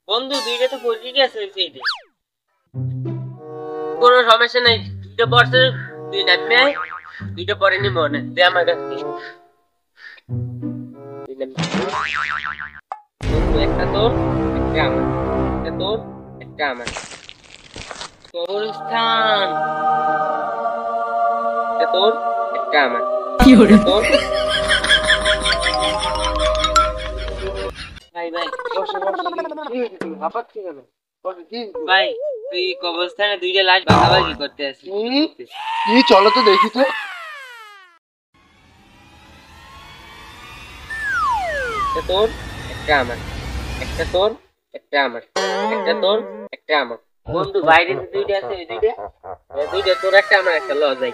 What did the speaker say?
বন্ধু দুইটা তো পড়ে গেছে সেইটা। কোনো সমস্যা নাই, দুইটা পড়ছে, তুই নামবে আয়, দুইটা পরে নি মনে দে আমার কাছে। বন্ধু একটা তোর, একটা আমার, একটা তোর, একটা আমার। কবরস্থান, একটা তোর, একটা আমার, একটা তোর। ভাই ভাই বসে বসে হাঁপাচ্ছি কেন? ভাই তুই কবরস্থানে দুইটা লাশ ভাগাভাগি করতে আসিস। কি চলো তো দেখি তো। একটা তোর, একটা আমার, একটা তোর, একটা আমার, একটা তোর, একটা আমার। বন্ধু বাইরে যে দুইটা আছে, ওই দুইটা, দুইটা তোর একটা আমার একটা, ল যাই।